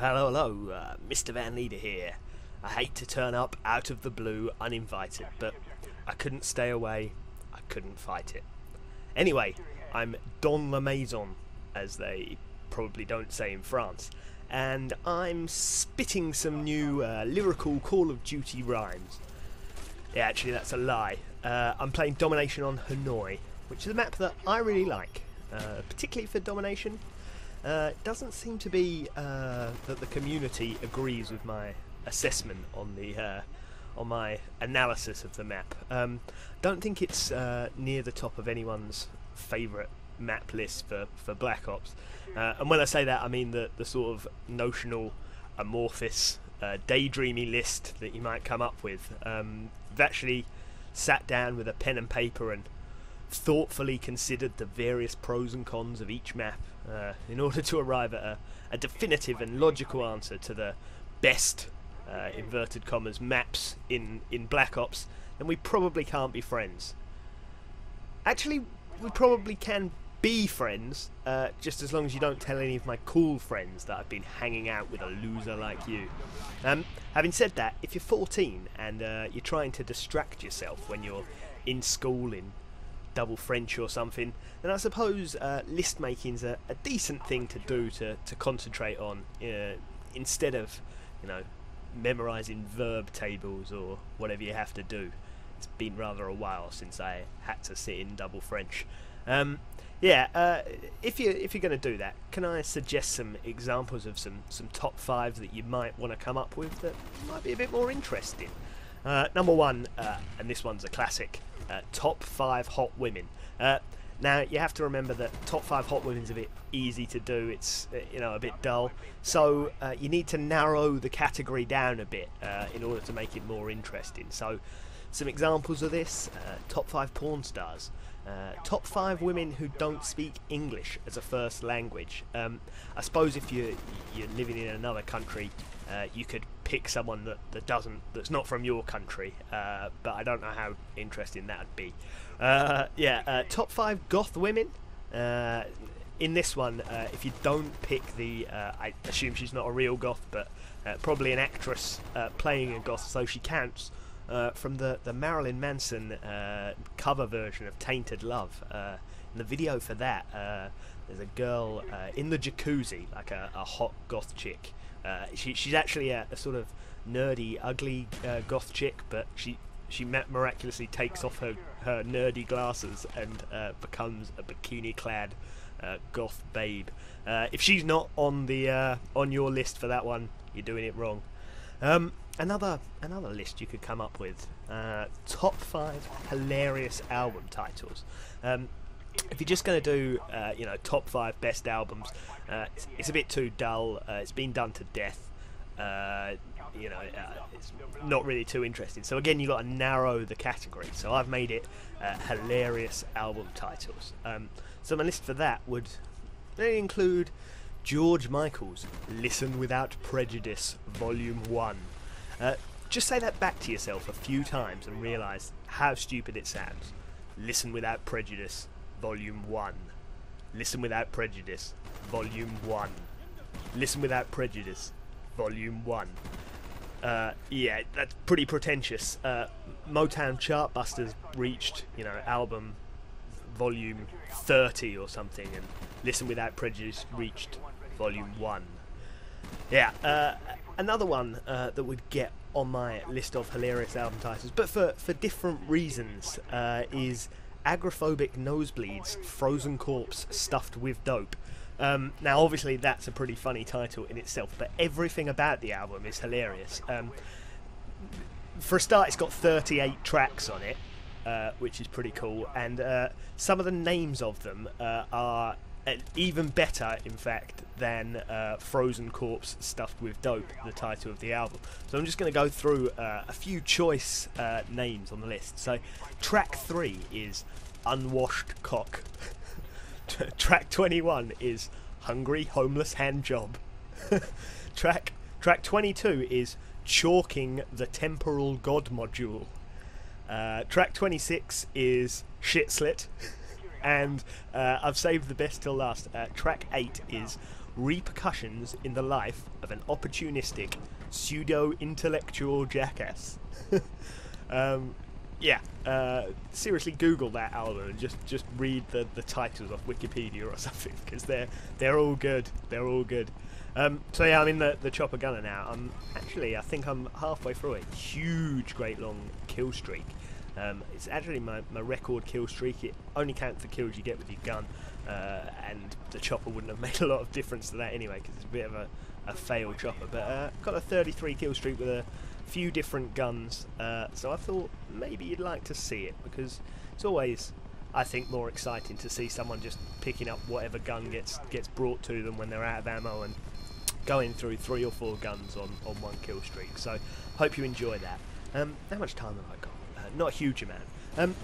Hello, MrVanleider here. I hate to turn up out of the blue uninvited, but I couldn't stay away, I couldn't fight it. Anyway, I'm Don La Maison, as they probably don't say in France, and I'm spitting some new lyrical Call of Duty rhymes. Yeah, actually that's a lie. I'm playing Domination on Hanoi, which is a map that I really like, particularly for Domination. It doesn't seem to be that the community agrees with my assessment on the on my analysis of the map. Don't think it's near the top of anyone's favourite map list for Black Ops. And when I say that, I mean the sort of notional, amorphous, daydreamy list that you might come up with. I've actually sat down with a pen and paper and thoughtfully considered the various pros and cons of each map in order to arrive at a definitive and logical answer to the best inverted commas maps in Black Ops. Then we probably can't be friends. Actually, we probably can be friends, just as long as you don't tell any of my cool friends that I've been hanging out with a loser like you. Having said that, if you're 14 and you're trying to distract yourself when you're in school in double French or something, then I suppose list making's a decent thing to do to concentrate on instead of, you know, memorising verb tables or whatever you have to do. It's been rather a while since I had to sit in double French. If you're going to do that, can I suggest some examples of some top 5s that you might want to come up with that might be a bit more interesting? Number 1, and this one's a classic, top 5 hot women. Now you have to remember that top 5 hot women's a bit easy to do. It's a bit dull, so you need to narrow the category down a bit in order to make it more interesting. So some examples of this: top 5 porn stars, top 5 women who don't speak English as a first language. I suppose if you're living in another country, you could pick someone that's not from your country, but I don't know how interesting that would be. Top 5 goth women. In this one, if you don't pick I assume she's not a real goth, but probably an actress playing a goth, so she counts. From the Marilyn Manson cover version of Tainted Love. In the video for that, there's a girl in the jacuzzi, like a hot goth chick. She's actually a sort of nerdy, ugly goth chick, but she miraculously takes off her nerdy glasses and becomes a bikini-clad goth babe. If she's not on your list for that one, you're doing it wrong. Another list you could come up with: top 5 hilarious album titles. If you're just going to do top 5 best albums, it's a bit too dull. It's been done to death. It's not really too interesting. So again, you've got to narrow the category. So I've made it hilarious album titles. So my list for that would include George Michael's "Listen Without Prejudice" Volume 1. Just say that back to yourself a few times and realise how stupid it sounds. Listen Without Prejudice, Volume 1. Listen Without Prejudice, Volume 1. Listen Without Prejudice, Volume 1. Yeah, that's pretty pretentious. Motown Chartbusters reached, album Volume 30 or something, and Listen Without Prejudice reached Volume 1. Yeah, another one that would get on my list of hilarious album titles, but for different reasons, is Agoraphobic Nosebleeds Frozen Corpse Stuffed with Dope. Now obviously that's a pretty funny title in itself, but everything about the album is hilarious. For a start, it's got 38 tracks on it, which is pretty cool, and some of the names of them are even better, in fact, than Frozen Corpse Stuffed with Dope, the title of the album. So I'm just going to go through a few choice names on the list. So track 3 is Unwashed Cock. Track 21 is Hungry Homeless Hand Job. Track 22 is Chalking the Temporal God Module. Track 26 is Shit Slit. And I've saved the best till last. Track 8 is repercussions in the life of an opportunistic, pseudo-intellectual jackass. Yeah, seriously Google that album and just read the titles off Wikipedia or something, because they're all good. They're all good. So yeah, I'm in the chopper gunner now. I think I'm halfway through a huge, great long kill streak. It's actually my record kill streak. It only counts the kills you get with your gun, and the chopper wouldn't have made a lot of difference to that anyway, because it's a bit of a failed chopper. But got a 33 kill streak with a few different guns, so I thought maybe you'd like to see it, because it's always, I think, more exciting to see someone just picking up whatever gun gets brought to them when they're out of ammo and going through 3 or 4 guns on one kill streak. So hope you enjoy that. How much time have I got? Not a huge amount.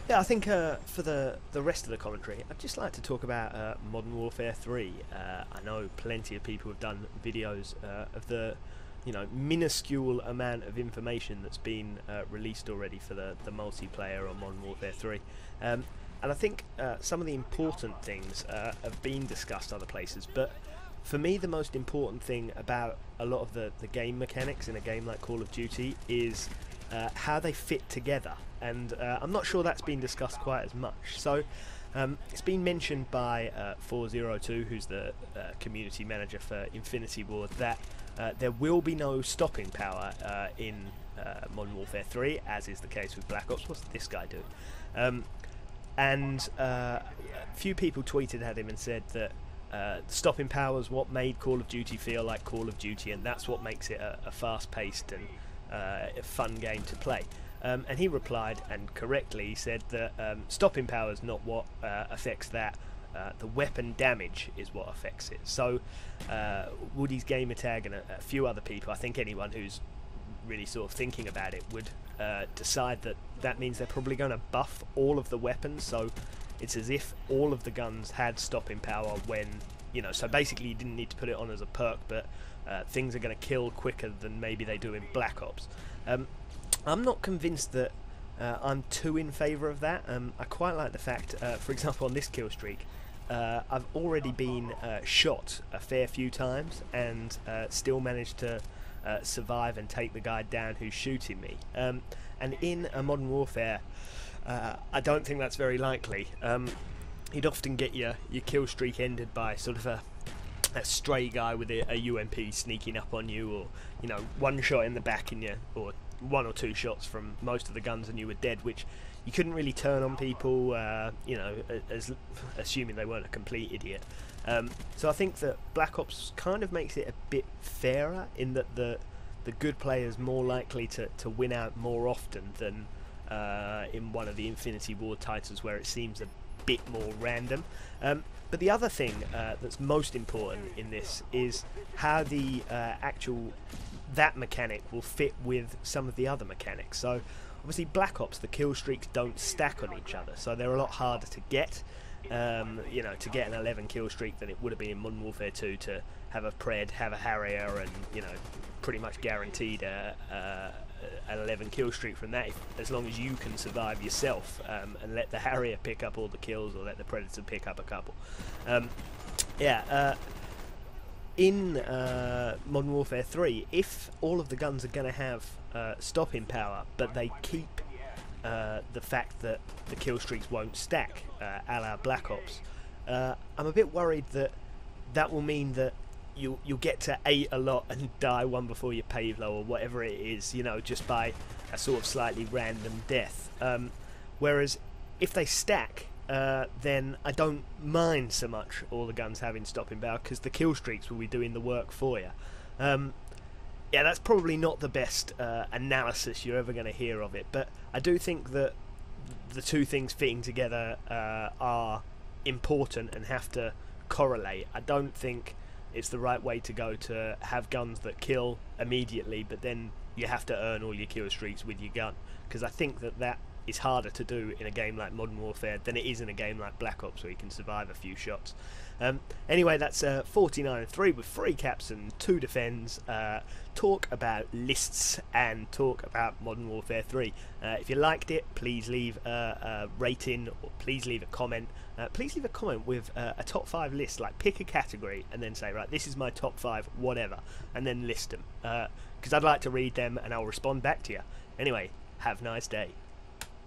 Yeah, I think for the rest of the commentary, I'd just like to talk about Modern Warfare 3. I know plenty of people have done videos of the minuscule amount of information that's been released already for the multiplayer on Modern Warfare 3. And I think some of the important things have been discussed other places, but for me the most important thing about a lot of the game mechanics in a game like Call of Duty is how they fit together, and I'm not sure that's been discussed quite as much. So it's been mentioned by 402, who's the community manager for Infinity Ward, that there will be no stopping power in Modern Warfare 3, as is the case with Black Ops. What's this guy doing? And a few people tweeted at him and said that stopping power is what made Call of Duty feel like Call of Duty, and that's what makes it a fast-paced and a fun game to play. And he replied, and correctly, he said that stopping power is not what affects that. The weapon damage is what affects it. So Woody's gamertag and a few other people, I think anyone who's really sort of thinking about it, would decide that means they're probably going to buff all of the weapons. So it's as if all of the guns had stopping power when, so basically you didn't need to put it on as a perk, but things are going to kill quicker than maybe they do in Black Ops. I'm not convinced that I'm too in favour of that. I quite like the fact, for example, on this kill streak, I've already been shot a fair few times and still managed to survive and take the guy down who's shooting me. And in a Modern Warfare, I don't think that's very likely. You'd often get your kill streak ended by sort of a stray guy with a UMP sneaking up on you, or one shot in the back in you, or 1 or 2 shots from most of the guns and you were dead, which you couldn't really turn on people, assuming they weren't a complete idiot. So I think that Black Ops kind of makes it a bit fairer in that the good player's more likely to win out more often than in one of the Infinity Ward titles where it seems a bit more random. But the other thing that's most important in this is how the that mechanic will fit with some of the other mechanics. So obviously Black Ops, the kill streaks don't stack on each other, so they're a lot harder to get. To get an 11 kill streak than it would have been in Modern Warfare 2 to have a Pred, have a Harrier, and pretty much guaranteed an 11 kill streak from that, as long as you can survive yourself and let the Harrier pick up all the kills, or let the Predator pick up a couple. In Modern Warfare 3, if all of the guns are going to have stopping power, but they keep the fact that the kill streaks won't stack, a la Black Ops, I'm a bit worried that will mean that you'll get to 8 a lot and die one before your pave low, or whatever it is, just by a sort of slightly random death. Whereas if they stack, then I don't mind so much all the guns having stopping power, because the kill streaks will be doing the work for you. Yeah, that's probably not the best analysis you're ever going to hear of it, but I do think that the two things fitting together are important and have to correlate. I don't think it's the right way to go to have guns that kill immediately, but then you have to earn all your kill streaks with your gun, because I think that is harder to do in a game like Modern Warfare than it is in a game like Black Ops, where you can survive a few shots. Anyway, that's 49-3 with 3 caps and 2 defends. Talk about lists and talk about Modern Warfare 3. If you liked it, please leave a rating, or please leave a comment. Please leave a comment with a top 5 list. Like, pick a category and then say, right, this is my top 5, whatever, and then list them. Because I'd like to read them and I'll respond back to you. Anyway, have a nice day.